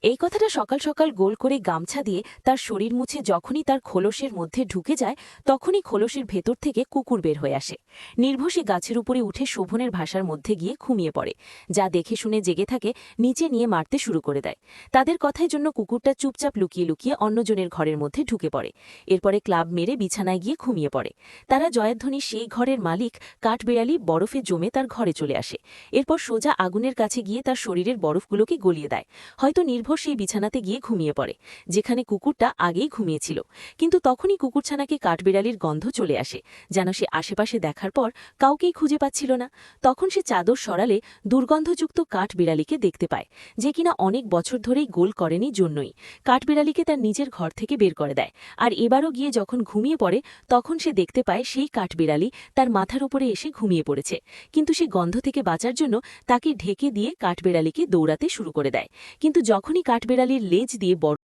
এই কথাটা সকাল সকাল গোল করে গামছা দিয়ে তার শরীর মুছে যখনই তার খোলসের মধ্যে ঢুকে যায় তখনই খোলসের ভেতর থেকে কুকুর বের হয়ে আসে। নির্ভসী গাছের উপরে উঠে শোভনের ভাষার মধ্যে গিয়ে ঘুমিয়ে পড়ে। যা দেখে শুনে জেগে থাকে নিচে নিয়ে মারতে শুরু করে দেয়। তাদের কথার জন্য কুকুরটা চুপচাপ লুকিয়ে লুকিয়ে অন্যজনের ঘরের মধ্যে ঢুকে পড়ে। এরপরে ক্লাব মেরে বিছানায় গিয়ে ঘুমিয়ে পড়ে। তারা জয়ধ্বনি সেই ঘরের মালিক কাঠবিড়ালি বরফে জমে তার ঘরে চলে আসে। এরপর সোজা আগুনের কাছে গিয়ে তার শরীরের বরফগুলোকে গলিয়ে দেয়। হয়তো নির্ভর সেই বিছানাতে গিয়ে ঘুমিয়ে পড়ে, যেখানে কুকুরটা আগেই ঘুমিয়েছিল। কিন্তু তখনই কুকুরছানাকে কাঠবিড়ালির গন্ধ চলে আসে, যেন সে আশেপাশে দেখার পর কাউকেই খুঁজে পাচ্ছিল না। তখন সে চাদর সরালে দুর্গন্ধযুক্ত কাঠবিড়ালিকে দেখতে পায়, যে কিনা অনেক বছর ধরেই গোল করেনি জন্যই। কাঠবিড়ালিকে তার নিজের ঘর থেকে বের করে দেয়। আর এবারও গিয়ে যখন ঘুমিয়ে পড়ে তখন সে দেখতে পায় সেই কাঠবিড়ালি তার মাথার উপরে এসে ঘুমিয়ে পড়েছে। কিন্তু সে গন্ধ থেকে বাঁচার জন্য তাকে ঢেকে দিয়ে কাঠবিড়ালিকে দৌড়াতে শুরু করে দেয়। কিন্তু যখনই কাঠবিড়ালির লেজ দিয়ে বড়